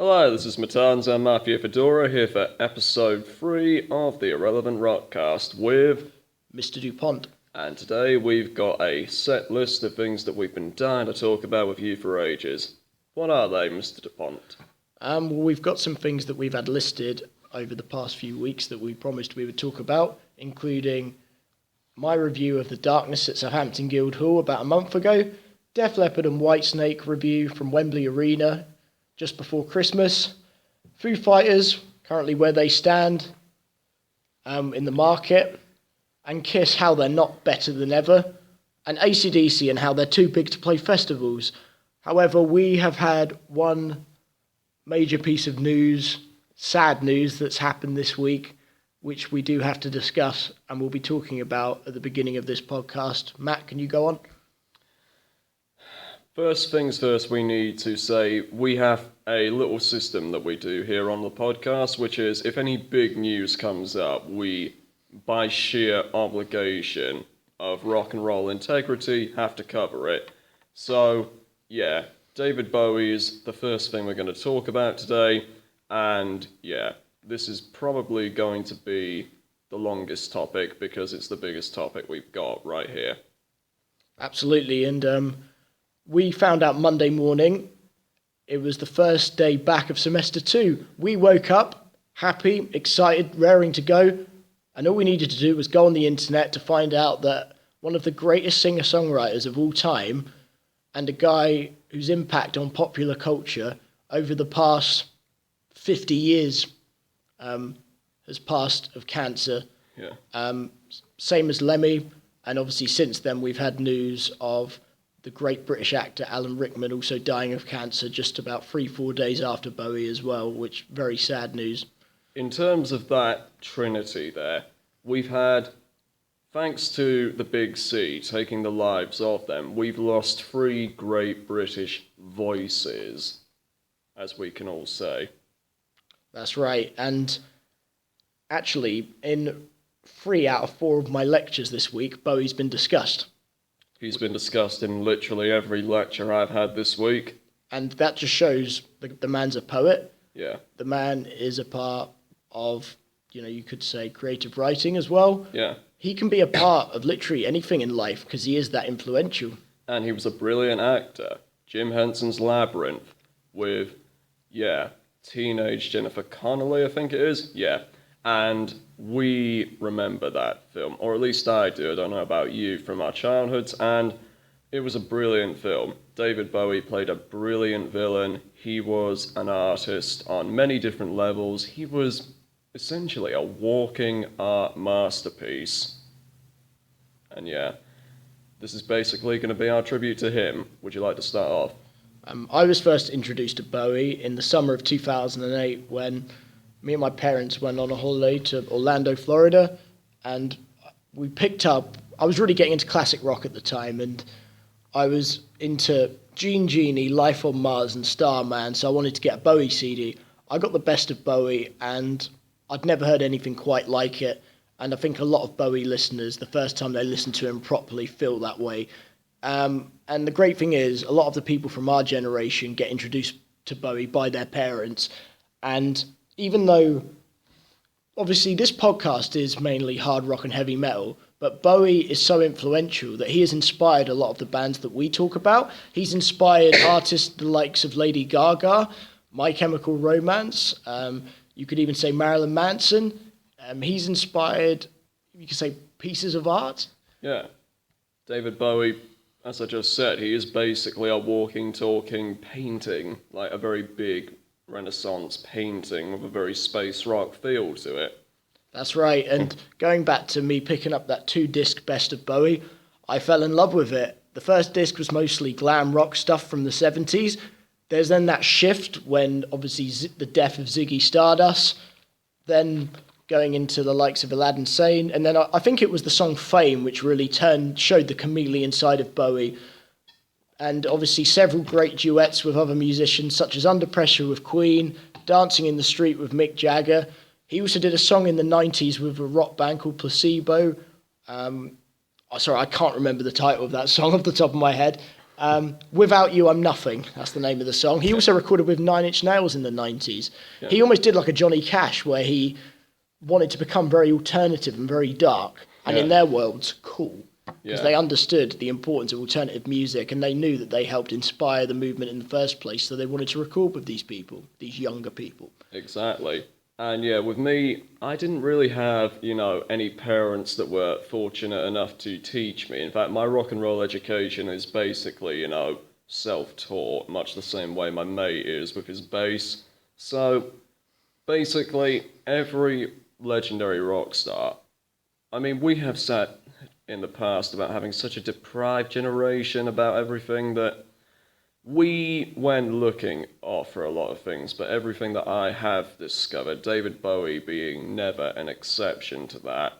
Hello, this is Mattanza and Mafia-Fedora here for episode 3 of the Irrelevant RockCast with Mr Dupont. And today we've got a set list of things that we've been dying to talk about with you for ages. What are they, Mr Dupont? We've got some things that we've had listed over the past few weeks that we promised we would talk about, including my review of The Darkness at Southampton Guildhall about a month ago, Def Leppard and Whitesnake review from Wembley Arena just before Christmas, Foo Fighters, currently where they stand in the market, and Kiss, how they're not better than ever, and AC/DC and how they're too big to play festivals. However, we have had one major piece of news, sad news, that's happened this week, which we do have to discuss and we'll be talking about at the beginning of this podcast. Matt, can you go on? First things first, we need to say we have a little system that we do here on the podcast, which is if any big news comes up, we, by sheer obligation of rock and roll integrity, have to cover it. So, yeah, David Bowie is the first thing we're going to talk about today, and yeah, this is probably going to be the longest topic because it's the biggest topic we've got right here. Absolutely, and we found out Monday morning. It was the first day back of semester 2. We woke up happy, excited, raring to go, and all we needed to do was go on the internet to find out that one of the greatest singer-songwriters of all time and a guy whose impact on popular culture over the past 50 years has passed of cancer. Yeah. Same as Lemmy, and obviously since then we've had news of the great British actor Alan Rickman also dying of cancer just about 3-4 days after Bowie as well, which very sad news. In terms of that trinity there, we've had, thanks to the Big C taking the lives of them, we've lost 3 great British voices, as we can all say. That's right, and actually in 3 out of 4 of my lectures this week, Bowie's been discussed. He's been discussed in literally every lecture I've had this week. And that just shows the man's a poet. Yeah. The man is a part of, you could say creative writing as well. Yeah. He can be a part of literally anything in life because he is that influential. And he was a brilliant actor. Jim Henson's Labyrinth with, teenage Jennifer Connelly, I think it is. Yeah. And we remember that film, or at least I do. I don't know about you, from our childhoods, and it was a brilliant film. David Bowie played a brilliant villain. He was an artist on many different levels. He was essentially a walking art masterpiece. And yeah, this is basically going to be our tribute to him. Would you like to start off? I was first introduced to Bowie in the summer of 2008 when me and my parents went on a holiday to Orlando, Florida, and we picked up, I was really getting into classic rock at the time, and I was into Gene Genie, Life on Mars, and Starman, so I wanted to get a Bowie CD. I got the best of Bowie, and I'd never heard anything quite like it, and I think a lot of Bowie listeners, the first time they listen to him properly, feel that way. And the great thing is, a lot of the people from our generation get introduced to Bowie by their parents, and even though, obviously, this podcast is mainly hard rock and heavy metal, but Bowie is so influential that he has inspired a lot of the bands that we talk about. He's inspired artists the likes of Lady Gaga, My Chemical Romance, you could even say Marilyn Manson. He's inspired, you could say, pieces of art. Yeah. David Bowie, as I just said, he is basically a walking, talking painting, like a very big Renaissance painting with a very space rock feel to it. That's right, and going back to me picking up that 2-disc best of Bowie, I fell in love with it. The first disc was mostly glam rock stuff from the 70s. There's then that shift when obviously the death of Ziggy Stardust, then going into the likes of Aladdin Sane, and then I think it was the song Fame which really showed the chameleon side of Bowie. And obviously several great duets with other musicians, such as Under Pressure with Queen, Dancing in the Street with Mick Jagger. He also did a song in the 90s with a rock band called Placebo. Sorry, I can't remember the title of that song off the top of my head. Without You, I'm Nothing. That's the name of the song. He also recorded with Nine Inch Nails in the 90s. Yeah. He almost did like a Johnny Cash, where he wanted to become very alternative and very dark, and in their worlds, cool. Because they understood the importance of alternative music, and they knew that they helped inspire the movement in the first place, so they wanted to record with these people, these younger people. Exactly. And yeah, with me, I didn't really have, any parents that were fortunate enough to teach me. In fact, my rock and roll education is basically, self-taught, much the same way my mate is with his bass. So, basically, every legendary rock star, we have sat in the past about having such a deprived generation about everything that we went looking for a lot of things, but everything that I have discovered, David Bowie being never an exception to that,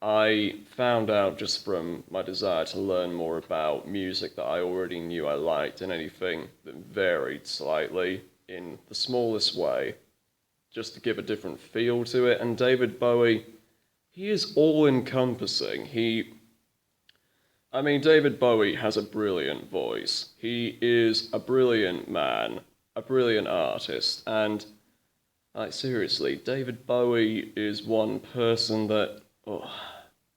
I found out just from my desire to learn more about music that I already knew I liked, and anything that varied slightly in the smallest way, just to give a different feel to it. And David Bowie, he is all-encompassing. David Bowie has a brilliant voice. He is a brilliant man, a brilliant artist, and, seriously, David Bowie is one person that,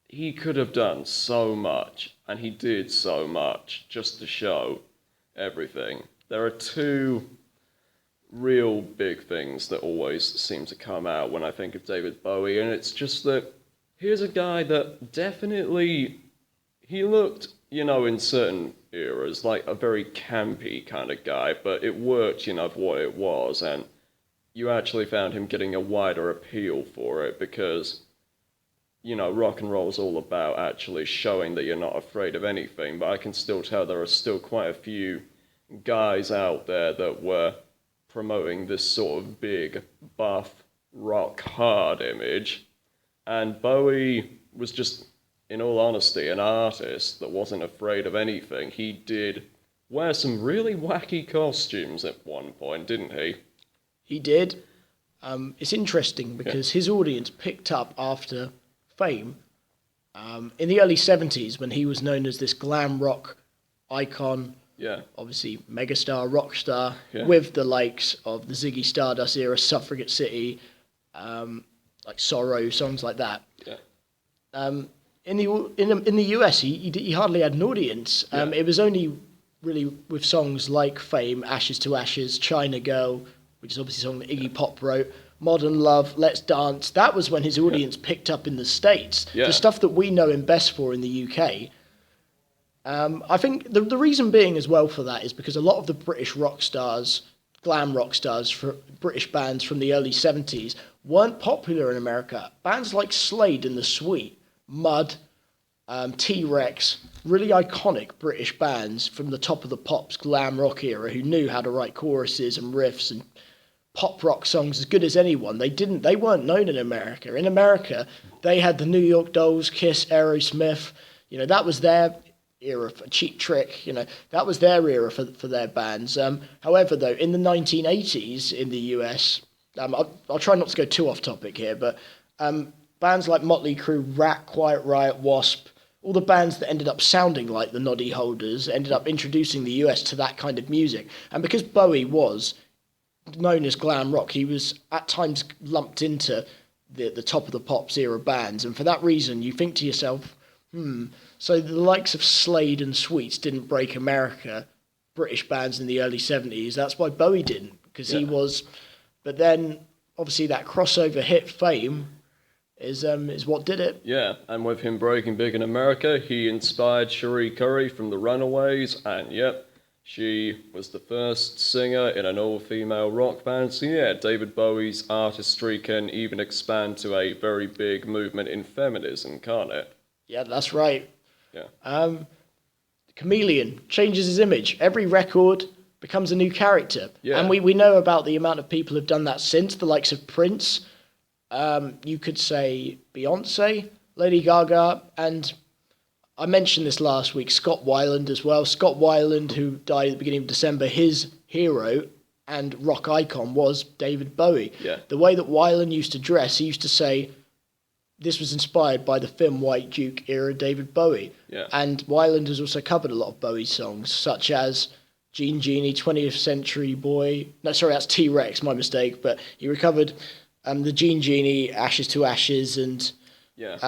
he could have done so much, and he did so much just to show everything. There are two real big things that always seem to come out when I think of David Bowie, and it's just that here's a guy that definitely, he looked, in certain eras, like a very campy kind of guy, but it worked, for what it was, and you actually found him getting a wider appeal for it because, rock and roll is all about actually showing that you're not afraid of anything, but I can still tell there are still quite a few guys out there that were promoting this sort of big, buff, rock hard image, and Bowie was just, in all honesty, an artist that wasn't afraid of anything. He did wear some really wacky costumes at one point, didn't he? He did. It's interesting because his audience picked up after Fame in the early 70s when he was known as this glam rock icon. Yeah. Obviously, megastar, rock star, with the likes of the Ziggy Stardust era, Suffragette City, like Sorrow, songs like that. Yeah. In the US, he hardly had an audience. It was only really with songs like Fame, Ashes to Ashes, China Girl, which is obviously a song that Iggy Pop wrote, Modern Love, Let's Dance. That was when his audience picked up in the States. Yeah. The stuff that we know him best for in the UK. I think the reason being as well for that is because a lot of the British rock stars, glam rock stars, for British bands from the early 70s weren't popular in America. Bands like Slade and The Sweet, Mud, T-Rex, really iconic British bands from the top of the pops glam rock era who knew how to write choruses and riffs and pop rock songs as good as anyone. They weren't known in America. In America, they had the New York Dolls, Kiss, Aerosmith. That was their era for Cheap Trick. That was their era for their bands. However, though, in the 1980s in the US, I'll try not to go too off topic here, but bands like Motley Crue, Rat, Quiet Riot, Wasp, all the bands that ended up sounding like the Noddy Holders ended up introducing the US to that kind of music. And because Bowie was known as glam rock, he was at times lumped into the top of the pops era bands. And for that reason, you think to yourself, so the likes of Slade and Sweets didn't break America, British bands in the early 70s. That's why Bowie didn't, because he was. But then, obviously, that crossover hit Fame is what did it. Yeah, and with him breaking big in America, he inspired Cherie Currie from the Runaways, and she was the first singer in an all-female rock band. So David Bowie's artistry can even expand to a very big movement in feminism, can't it? Yeah, that's right. Yeah. Chameleon changes his image. Every record becomes a new character. Yeah. And we know about the amount of people who've done that since, the likes of Prince, you could say Beyonce, Lady Gaga, and I mentioned this last week, Scott Weiland as well. Scott Weiland, who died at the beginning of December, his hero and rock icon was David Bowie. Yeah. The way that Weiland used to dress, he used to say, this was inspired by the Thin White Duke era David Bowie. Yeah. And Weiland has also covered a lot of Bowie songs, such as Gene Genie, 20th Century Boy. No, sorry, that's T-Rex, my mistake. But he recovered the Gene Genie, Ashes to Ashes, and Yeah.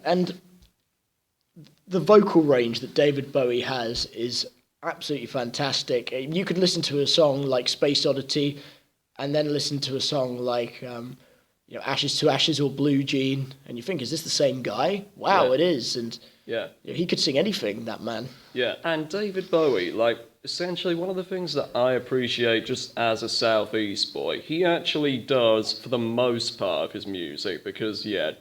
and the vocal range that David Bowie has is absolutely fantastic. You could listen to a song like Space Oddity, and then listen to a song like Ashes to Ashes or Blue Jean, and you think, is this the same guy? Wow, Yeah. it is, and Yeah. he could sing anything, that man. Yeah, and David Bowie, like, essentially one of the things that I appreciate just as a Southeast boy, he actually does, for the most part of his music, because, yeah,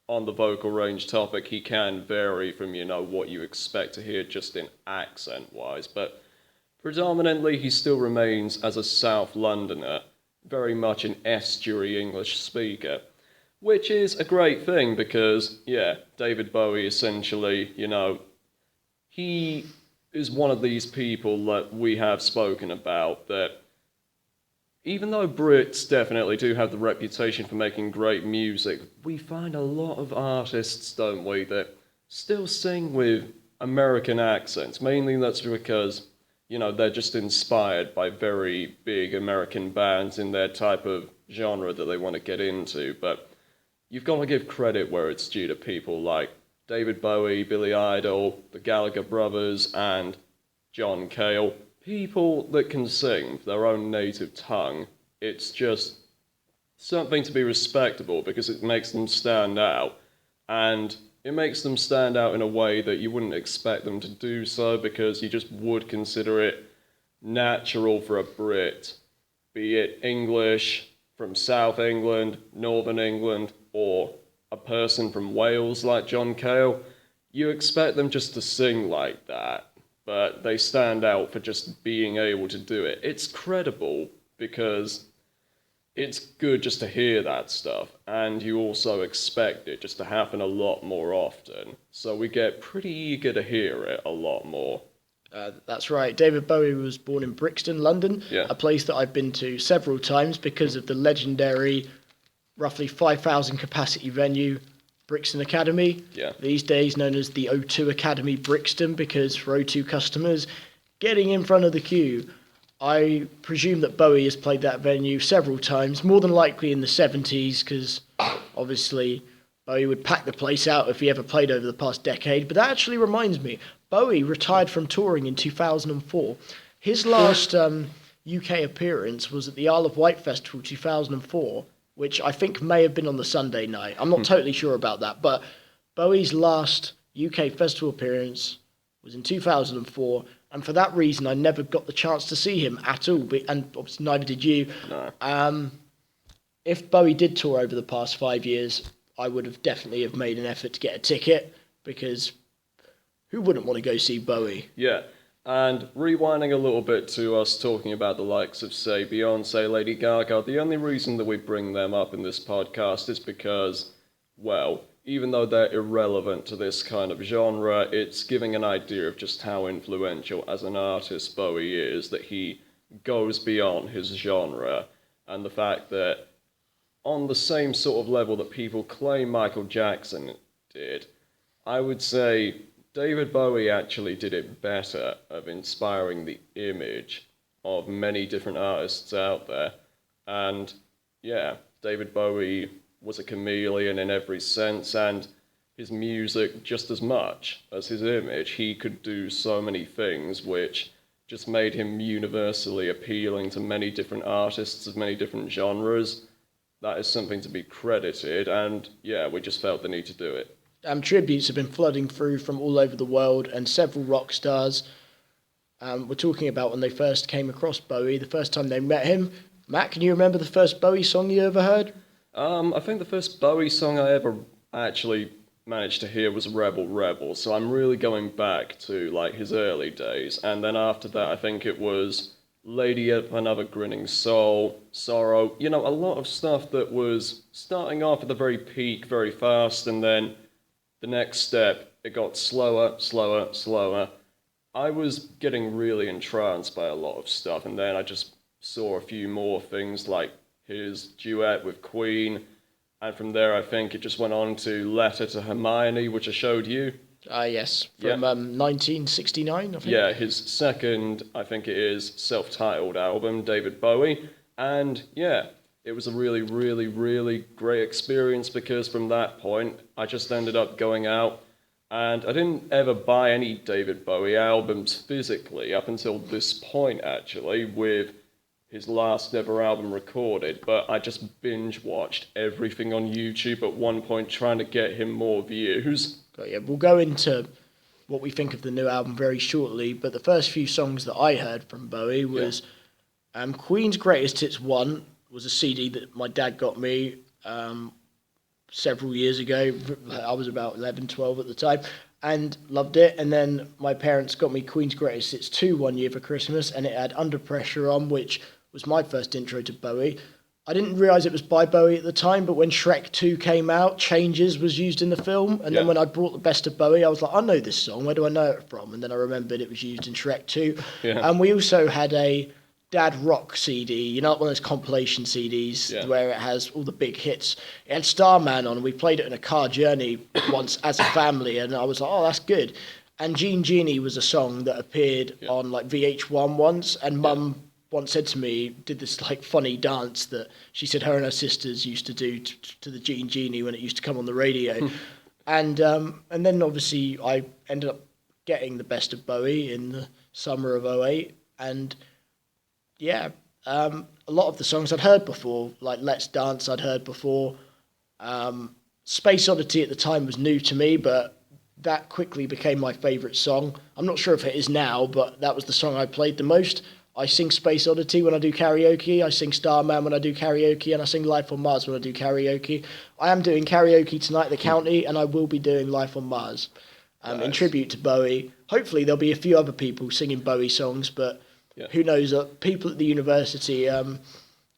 on the vocal range topic, he can vary from, what you expect to hear just in accent-wise, but predominantly he still remains, as a South Londoner, very much an estuary English speaker. Which is a great thing because, yeah, David Bowie essentially, he is one of these people that we have spoken about that even though Brits definitely do have the reputation for making great music, we find a lot of artists, don't we, that still sing with American accents. Mainly that's because, they're just inspired by very big American bands in their type of genre that they want to get into, but you've got to give credit where it's due to people like David Bowie, Billy Idol, the Gallagher brothers, and John Cale. People that can sing their own native tongue. It's just something to be respectable because it makes them stand out. And it makes them stand out in a way that you wouldn't expect them to do so because you just would consider it natural for a Brit, be it English, from South England, Northern England, or a person from Wales like John Cale. You expect them just to sing like that, but they stand out for just being able to do it. It's credible because it's good just to hear that stuff, and you also expect it just to happen a lot more often. So we get pretty eager to hear it a lot more. That's right. David Bowie was born in Brixton, London, Yeah. a place that I've been to several times because of the legendary, roughly 5,000 capacity venue, Brixton Academy. Yeah. These days known as the O2 Academy Brixton, because for O2 customers getting in front of the queue, I presume that Bowie has played that venue several times, more than likely in the 70s, because obviously Bowie would pack the place out if he ever played over the past decade. But that actually reminds me, Bowie retired from touring in 2004. His last UK appearance was at the Isle of Wight Festival 2004, which I think may have been on the Sunday night. I'm not totally sure about that, but Bowie's last UK festival appearance was in 2004, and for that reason I never got the chance to see him at all, and obviously neither did you. No. If Bowie did tour over the past 5 years, I would have definitely have made an effort to get a ticket, because who wouldn't want to go see Bowie? Yeah. And rewinding a little bit to us talking about the likes of, say, Beyonce, Lady Gaga, the only reason that we bring them up in this podcast is because, well, even though they're irrelevant to this kind of genre, it's giving an idea of just how influential as an artist Bowie is, that he goes beyond his genre, and the fact that on the same sort of level that people claim Michael Jackson did, I would say David Bowie actually did it better of inspiring the image of many different artists out there. And yeah, David Bowie was a chameleon in every sense, and his music just as much as his image. He could do so many things which just made him universally appealing to many different artists of many different genres. That is something to be credited, and yeah, we just felt the need to do it. Tributes have been flooding through from all over the world, and several rock stars were talking about when they first came across Bowie, the first time they met him. Matt, can you remember the first Bowie song you ever heard? I think the first Bowie song I ever actually managed to hear was Rebel Rebel, so I'm really going back to like his early days, and then after that I think it was Lady of Another Grinning Soul, Sorrow, a lot of stuff that was starting off at the very peak very fast, and then the next step, it got slower, slower, slower. I was getting really entranced by a lot of stuff, and then I just saw a few more things like his duet with Queen, And from there, I think it just went on to Letter to Hermione, which I showed you. Yes, from 1969, I think. Yeah, his second, I think it is, self-titled album, David Bowie. And yeah, it was a really, really, really great experience because from that point, I just ended up going out and I didn't ever buy any David Bowie albums physically up until this point, actually, with his last ever album recorded, but I just binge watched everything on YouTube at one point trying to get him more views. But yeah, we'll go into what we think of the new album very shortly, but the first few songs that I heard from Bowie was Queen's Greatest Hits 1 was a CD that my dad got me several years ago. I was about 11, 12 at the time and loved it. And then my parents got me Queen's Greatest Hits 2 one year for Christmas, and it had Under Pressure on, which was my first intro to Bowie. I didn't realise it was by Bowie at the time, but when Shrek 2 came out, Changes was used in the film. And then when I brought the Best of Bowie, I was like, I know this song, where do I know it from? And then I remembered it was used in Shrek 2. Yeah. And we also had a Dad Rock CD, you know, one of those compilation CDs where it has all the big hits. It had Starman on, and we played it in a car journey once as a family, and I was like, oh, that's good. And Jean Genie was a song that appeared on like VH1 once, and Mum once said to me, did this like funny dance that she said her and her sisters used to do to the Jean Genie when it used to come on the radio. And then obviously I ended up getting the Best of Bowie in the summer of '08. And yeah, a lot of the songs I'd heard before, like Let's Dance I'd heard before. Space Oddity at the time was new to me, but that quickly became my favourite song. I'm not sure if it is now, but that was the song I played the most. I sing Space Oddity when I do karaoke, I sing Starman when I do karaoke, and I sing Life on Mars when I do karaoke. I am doing karaoke tonight at the County, and I will be doing Life on Mars in tribute to Bowie. Hopefully there'll be a few other people singing Bowie songs, but who knows? People at the university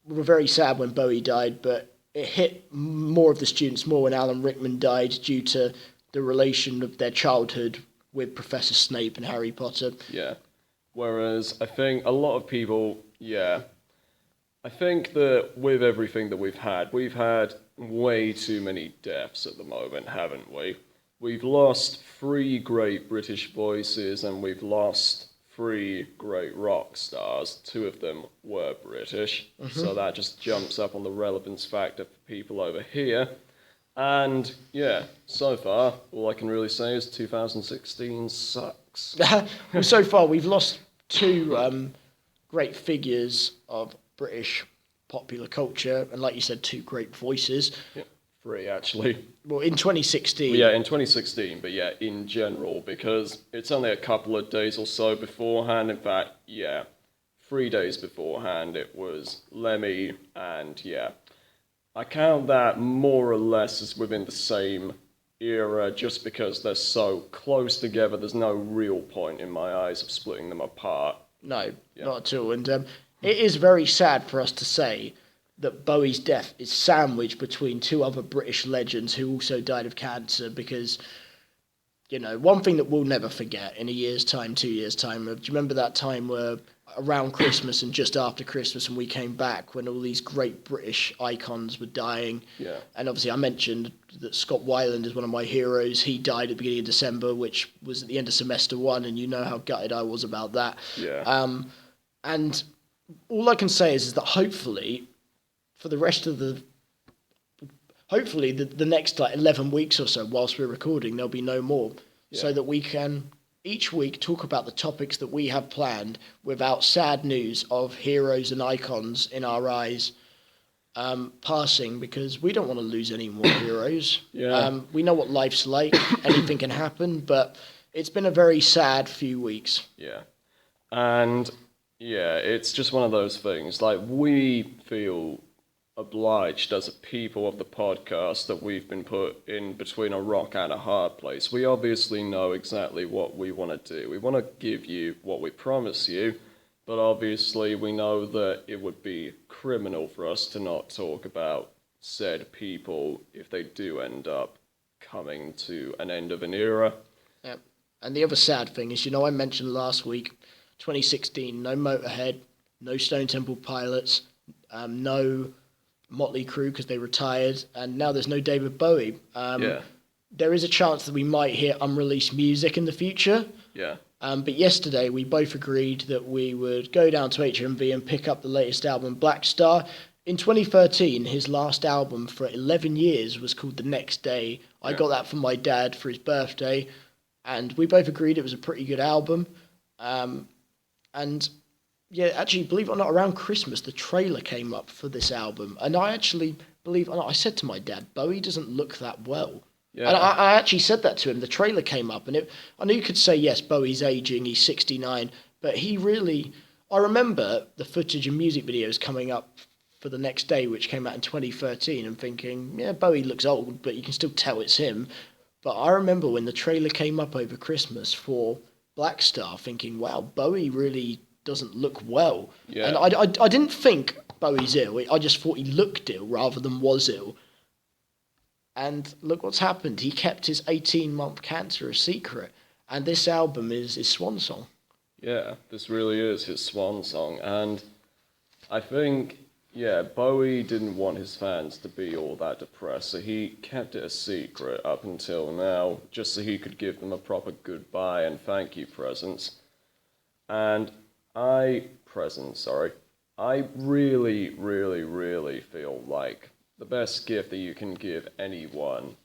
were very sad when Bowie died, but it hit more of the students more when Alan Rickman died due to the relation of their childhood with Professor Snape and Harry Potter. Yeah. Whereas I think a lot of people, I think that with everything that we've had way too many deaths at the moment, haven't we? We've lost 3 great British voices and we've lost 3 great rock stars. 2 of them were British, so that just jumps up on the relevance factor for people over here. And so far, all I can really say is 2016 sucks. Well, so far, we've lost 2 great figures of British popular culture, and like you said, 2 great voices. 3, actually. Well, in 2016. Yeah, in 2016, but in general, because it's only a couple of days or so beforehand. In fact, 3 days beforehand, it was Lemmy, and I count that more or less as within the same era just because they're so close together. There's no real point in my eyes of splitting them apart. No, not at all. And it is very sad for us to say that Bowie's death is sandwiched between 2 other British legends who also died of cancer because, you know, one thing that we'll never forget in a year's time, 2 years' time, do you remember that time where around Christmas and just after Christmas and we came back when all these great British icons were dying? Yeah. And obviously I mentioned that Scott Weiland is one of my heroes. He died at the beginning of December, which was at the end of semester 1, and you know how gutted I was about that. Yeah. And all I can say is that hopefully for the rest of the next like 11 weeks or so whilst we're recording, there'll be no more, so that we can each week talk about the topics that we have planned without sad news of heroes and icons in our eyes passing, because we don't want to lose any more heroes. We know what life's like. Anything can happen, but it's been a very sad few weeks. And it's just one of those things. Like, we feel obliged as a people of the podcast that we've been put in between a rock and a hard place. We obviously know exactly what we want to do. We want to give you what we promise you, but obviously we know that it would be criminal for us to not talk about said people if they do end up coming to an end of an era. And the other sad thing is, you know, I mentioned last week, 2016, no Motorhead, no Stone Temple Pilots, no Motley Crue because they retired, and now there's no David Bowie. Yeah. There is a chance that we might hear unreleased music in the future. Yeah. But yesterday we both agreed that we would go down to HMV and pick up the latest album, Black Star. In 2013, his last album for 11 years was called The Next Day. I got that from my dad for his birthday, and we both agreed it was a pretty good album. And yeah, actually, believe it or not, around Christmas, the trailer came up for this album. And I actually believe, and I said to my dad, Bowie doesn't look that well. Yeah. And I actually said that to him. The trailer came up, and I know you could say, yes, Bowie's aging, he's 69, but he really... I remember the footage and music videos coming up for The Next Day, which came out in 2013, and thinking, yeah, Bowie looks old, but you can still tell it's him. But I remember when the trailer came up over Christmas for Black Star, thinking, wow, Bowie really doesn't look well. Yeah. And I didn't think Bowie's ill. I just thought he looked ill rather than was ill. And look what's happened. He kept his 18-month cancer a secret. And this album is his swan song. Yeah, this really is his swan song. And I think, yeah, Bowie didn't want his fans to be all that depressed, so he kept it a secret up until now, just so he could give them a proper goodbye and thank you presents. And I really, really, really feel like the best gift that you can give anyone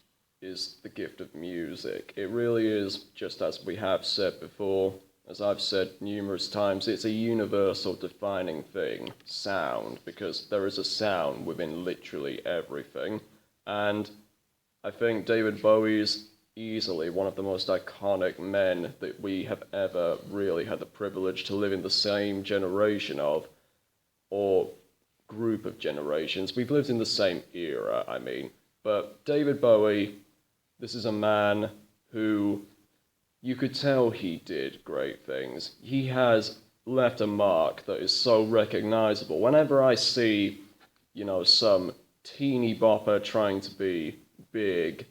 is the gift of music. It really is, just as we have said before, as I've said numerous times, it's a universal defining thing, sound, because there is a sound within literally everything. And I think David Bowie is easily one of the most iconic men that we have ever really had the privilege to live in the same generation of, or group of generations. We've lived in the same era, I mean. But David Bowie, this is a man who you could tell he did great things. He has left a mark that is so recognizable. Whenever I see, some teeny bopper trying to be big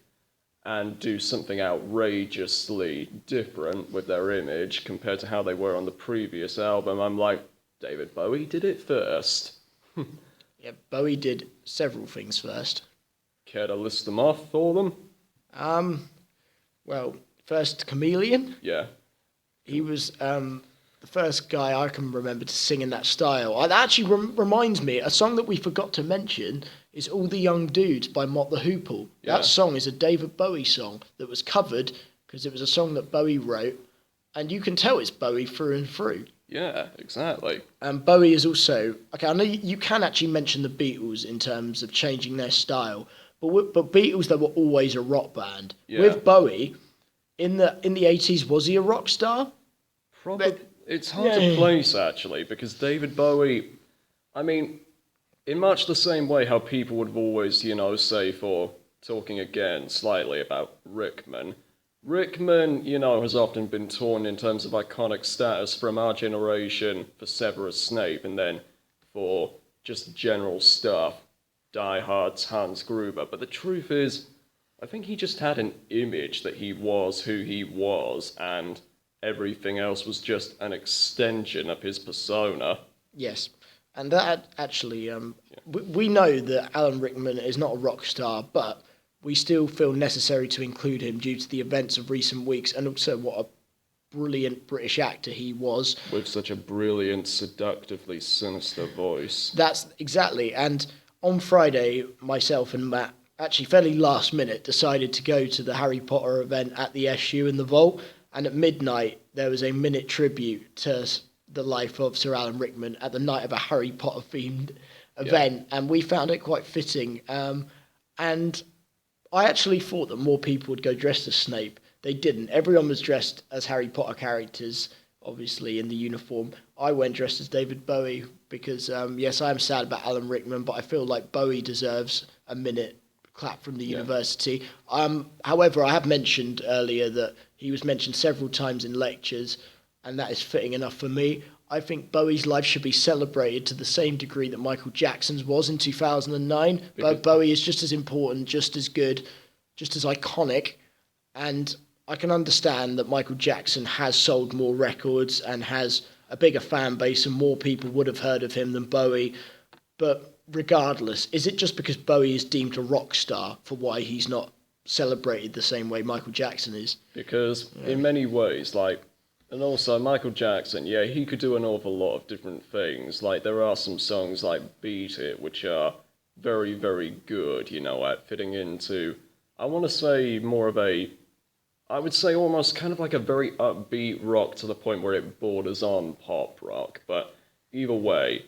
and do something outrageously different with their image compared to how they were on the previous album, I'm like, David Bowie did it first. Yeah, Bowie did several things first. Care to list them off, all of them? Well, first, Chameleon. Yeah. He was the first guy I can remember to sing in that style. That actually reminds me, a song that we forgot to mention is All the Young Dudes by Mott the Hoople. Yeah. That song is a David Bowie song that was covered because it was a song that Bowie wrote, and you can tell it's Bowie through and through. Yeah, exactly. And Bowie is also... Okay, I know you can actually mention the Beatles in terms of changing their style, but Beatles, they were always a rock band. Yeah. With Bowie, in the 80s, was he a rock star? Probably. It's hard to place, actually, because David Bowie, I mean, in much the same way how people would always, say, for talking again slightly about Rickman, has often been torn in terms of iconic status from our generation for Severus Snape, and then for just general stuff, Die Hard's Hans Gruber. But the truth is, I think he just had an image that he was who he was, and everything else was just an extension of his persona. Yes, and that actually, we know that Alan Rickman is not a rock star, but we still feel necessary to include him due to the events of recent weeks, and also what a brilliant British actor he was. With such a brilliant, seductively sinister voice. That's exactly, and on Friday, myself and Matt, actually fairly last minute, decided to go to the Harry Potter event at the SU in the Vault, and at midnight there was a minute tribute to the life of Sir Alan Rickman at the night of a Harry Potter themed event, and we found it quite fitting. And I actually thought that more people would go dressed as Snape. They didn't. Everyone was dressed as Harry Potter characters, obviously in the uniform. I went dressed as David Bowie because, yes, I am sad about Alan Rickman, but I feel like Bowie deserves a minute clap from the university. However, I have mentioned earlier that he was mentioned several times in lectures, and that is fitting enough for me. I think Bowie's life should be celebrated to the same degree that Michael Jackson's was in 2009. But Bowie is just as important, just as good, just as iconic. And I can understand that Michael Jackson has sold more records and has a bigger fan base and more people would have heard of him than Bowie. But regardless, is it just because Bowie is deemed a rock star for why he's not celebrated the same way Michael Jackson is? Because in many ways, like, and also Michael Jackson, yeah, he could do an awful lot of different things. Like, there are some songs like Beat It, which are very, very good, you know, at fitting into, I want to say more of a, I would say almost kind of like a very upbeat rock to the point where it borders on pop rock. But either way,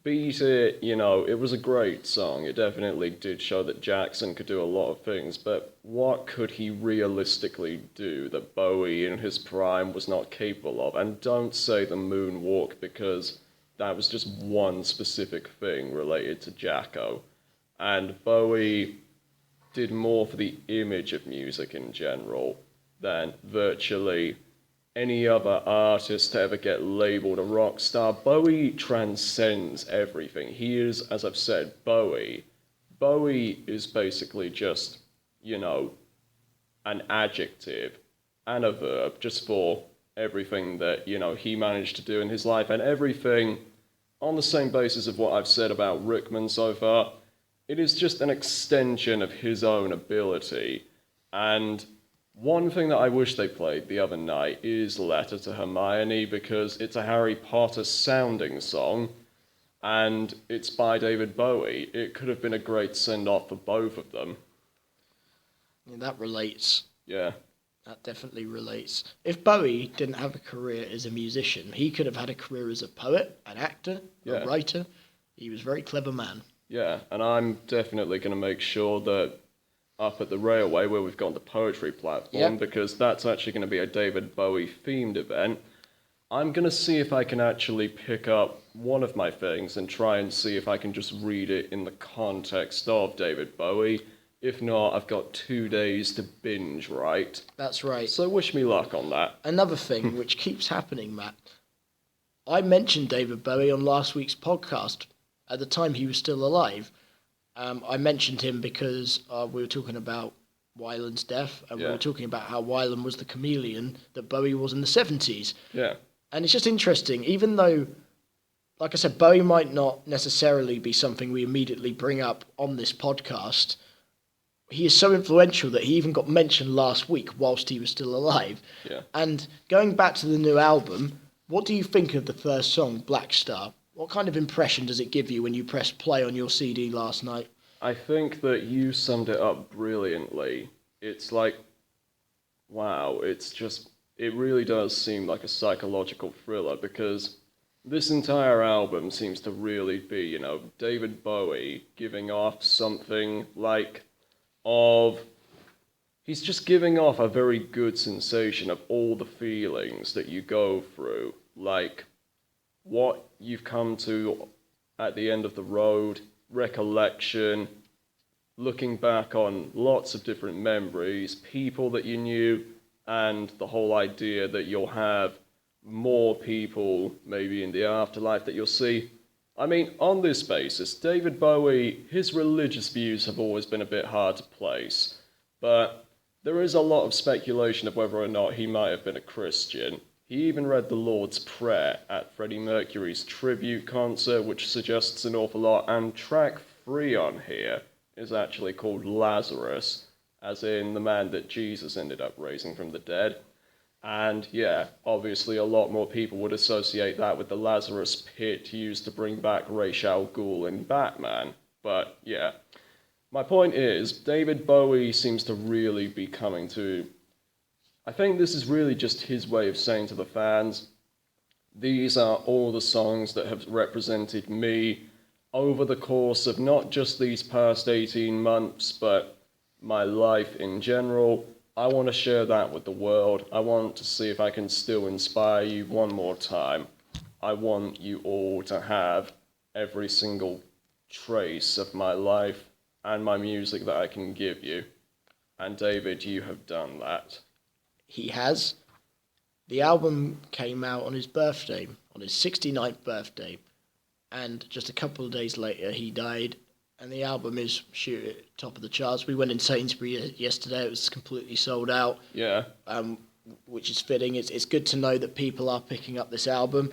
Beat It, you know, it was a great song. It definitely did show that Jackson could do a lot of things, but what could he realistically do that Bowie in his prime was not capable of? And don't say the moonwalk, because that was just one specific thing related to Jacko. And Bowie did more for the image of music in general than virtually any other artist to ever get labeled a rock star. Bowie transcends everything. He is, as I've said, Bowie. Bowie is basically just, you know, an adjective and a verb just for everything that, you know, he managed to do in his life, and everything on the same basis of what I've said about Rickman so far. It is just an extension of his own ability. And one thing that I wish they played the other night is Letter to Hermione, because it's a Harry Potter sounding song, and it's by David Bowie. It could have been a great send-off for both of them. Yeah, that relates. Yeah. That definitely relates. If Bowie didn't have a career as a musician, he could have had a career as a poet, an actor, a writer. He was a very clever man. Yeah, and I'm definitely going to make sure that up at the Railway, where we've got the poetry platform, because that's actually going to be a David Bowie themed event, I'm going to see if I can actually pick up one of my things and try and see if I can just read it in the context of David Bowie. If not, I've got 2 days to binge, right? That's right. So wish me luck on that. Another thing which keeps happening, Matt, I mentioned David Bowie on last week's podcast. At the time he was still alive. I mentioned him because we were talking about Weiland's death, and we were talking about how Weiland was the chameleon that Bowie was in the 70s. Yeah. And it's just interesting, even though, like I said, Bowie might not necessarily be something we immediately bring up on this podcast. He is so influential that he even got mentioned last week whilst he was still alive. Yeah. And going back to the new album, what do you think of the first song, Black Star? What kind of impression does it give you when you press play on your CD last night? I think that you summed it up brilliantly. It's like, wow, it's just, it really does seem like a psychological thriller, because this entire album seems to really be, you know, David Bowie giving off something like he's just giving off a very good sensation of all the feelings that you go through, like what you've come to at the end of the road, recollection, looking back on lots of different memories, people that you knew, and the whole idea that you'll have more people maybe in the afterlife that you'll see. I mean, on this basis, David Bowie, his religious views have always been a bit hard to place, but there is a lot of speculation of whether or not he might have been a Christian. He even read the Lord's Prayer at Freddie Mercury's tribute concert, which suggests an awful lot, and track 3 on here is actually called Lazarus, as in the man that Jesus ended up raising from the dead. And yeah, obviously a lot more people would associate that with the Lazarus pit used to bring back Ra's al Ghul in Batman. But yeah, my point is, David Bowie seems to really be coming to, I think this is really just his way of saying to the fans, these are all the songs that have represented me over the course of not just these past 18 months, but my life in general. I want to share that with the world. I want to see if I can still inspire you one more time. I want you all to have every single trace of my life and my music that I can give you. And David, you have done that. He has. The album came out on his birthday, on his 69th birthday, and just a couple of days later he died, and the album is top of the charts. We went in Sainsbury yesterday, it was completely sold out. Yeah. Which is fitting. It's good to know that people are picking up this album.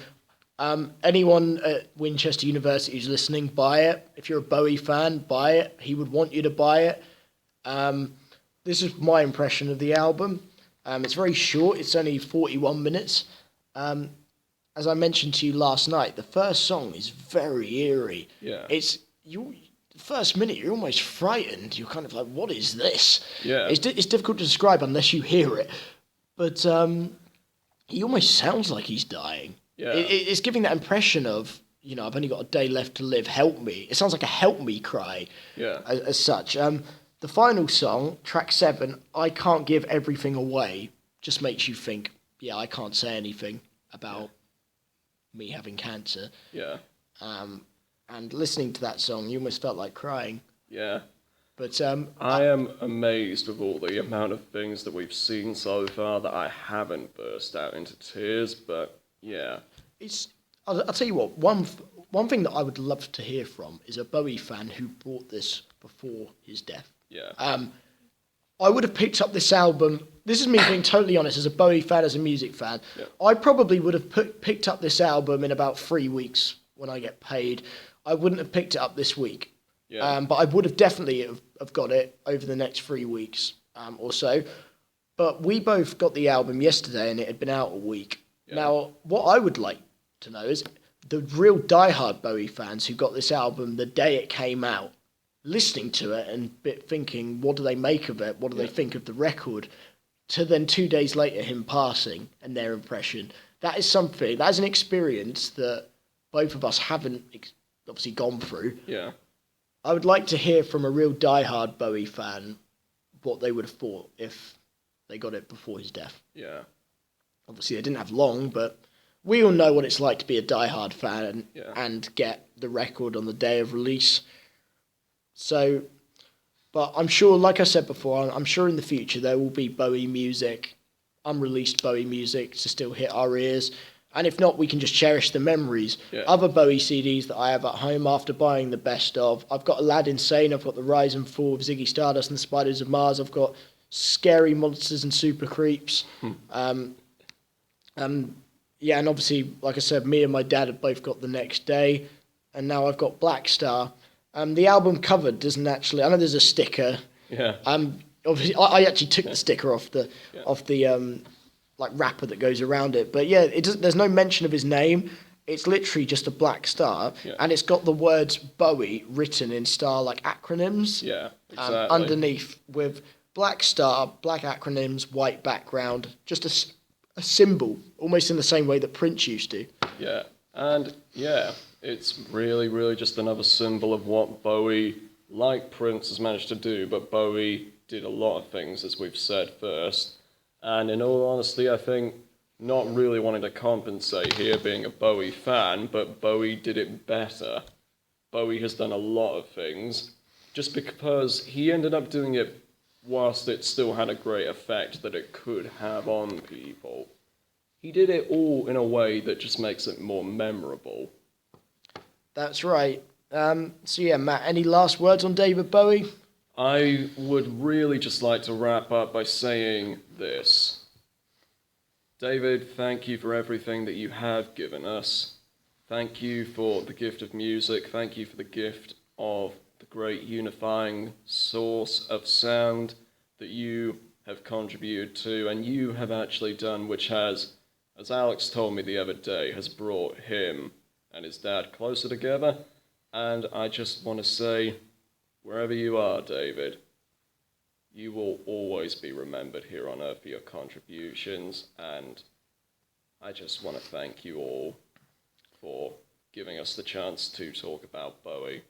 Anyone at Winchester University who's listening, buy it. If you're a Bowie fan, buy it. He would want you to buy it. This is my impression of the album. It's very short. It's only 41 minutes. As I mentioned to you last night, the first song is very eerie. Yeah. The first minute, you're almost frightened. You're kind of like, what is this? Yeah. It's difficult to describe unless you hear it. But he almost sounds like he's dying. Yeah. It's giving that impression of, I've only got a day left to live, help me. It sounds like a help me cry. Yeah. As such. The final song, track 7, I Can't Give Everything Away, just makes you think, yeah, I can't say anything about me having cancer. Yeah. And listening to that song, you almost felt like crying. Yeah. But I am amazed with all the amount of things that we've seen so far that I haven't burst out into tears, but yeah. I'll tell you what, one thing that I would love to hear from is a Bowie fan who bought this before his death. Yeah. I would have picked up this album. This is me being totally honest, as a Bowie fan, as a music fan. Yeah. I probably would have picked up this album in about 3 weeks when I get paid. I wouldn't have picked it up this week. Yeah. But I would have definitely have got it over the next 3 weeks or so. But we both got the album yesterday and it had been out a week. Yeah. Now, what I would like to know is the real diehard Bowie fans who got this album the day it came out, listening to it and thinking, what do they make of it? What do they think of the record? To then 2 days later, him passing and their impression. That is an experience that both of us haven't obviously gone through. Yeah. I would like to hear from a real diehard Bowie fan what they would have thought if they got it before his death. Yeah. Obviously, they didn't have long, but we all know what it's like to be a diehard fan and get the record on the day of release. So, but I'm sure, like I said before, I'm sure in the future there will be Bowie music, unreleased Bowie music to still hit our ears. And if not, we can just cherish the memories. Yeah. Other Bowie CDs that I have at home after buying the best of. I've got Aladdin Sane, I've got The Rise and Fall of Ziggy Stardust and the Spiders of Mars, I've got Scary Monsters and Super Creeps. Yeah, and obviously, like I said, me and my dad have both got The Next Day. And now I've got Black Star. The album cover doesn't actually... I know there's a sticker. Yeah. Obviously, I actually took the sticker off the like wrapper that goes around it. But yeah, there's no mention of his name. It's literally just a black star, and it's got the words Bowie written in star like acronyms. Yeah, exactly. Underneath with black star, black acronyms, white background, just a symbol, almost in the same way that Prince used to. Yeah, and yeah, it's really, really just another symbol of what Bowie, like Prince, has managed to do. But Bowie did a lot of things, as we've said first. And in all honesty, I think not really wanting to compensate here being a Bowie fan, but Bowie did it better. Bowie has done a lot of things just because he ended up doing it whilst it still had a great effect that it could have on people. He did it all in a way that just makes it more memorable. That's right. So yeah, Matt, any last words on David Bowie? I would really just like to wrap up by saying this. David, thank you for everything that you have given us. Thank you for the gift of music. Thank you for the gift of the great unifying source of sound that you have contributed to and you have actually done, which has, as Alex told me the other day, has brought him and his dad closer together. And I just want to say, wherever you are, David, you will always be remembered here on Earth for your contributions, and I just want to thank you all for giving us the chance to talk about Bowie.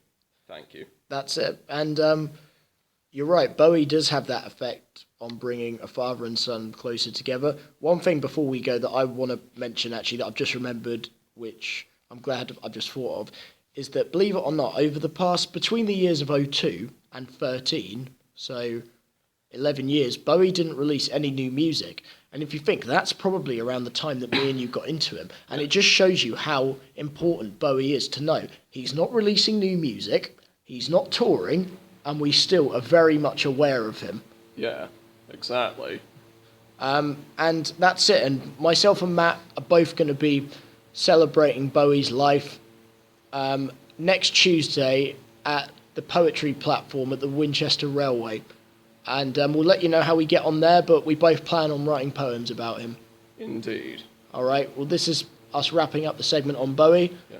Thank you. That's it. And you're right, Bowie does have that effect on bringing a father and son closer together. One thing before we go that I want to mention, actually, that I've just remembered, which I'm glad I've just thought of, is that, believe it or not, over the past, between the years of 2002 and 2013, so 11 years, Bowie didn't release any new music. And if you think, that's probably around the time that me and you got into him. And it just shows you how important Bowie is to know. He's not releasing new music, he's not touring, and we still are very much aware of him. Yeah, exactly. And that's it. And myself and Matt are both going to be celebrating Bowie's life next Tuesday at the Poetry Platform at the Winchester Railway. And we'll let you know how we get on there, but we both plan on writing poems about him. Indeed. All right, well, this is us wrapping up the segment on Bowie. Yeah.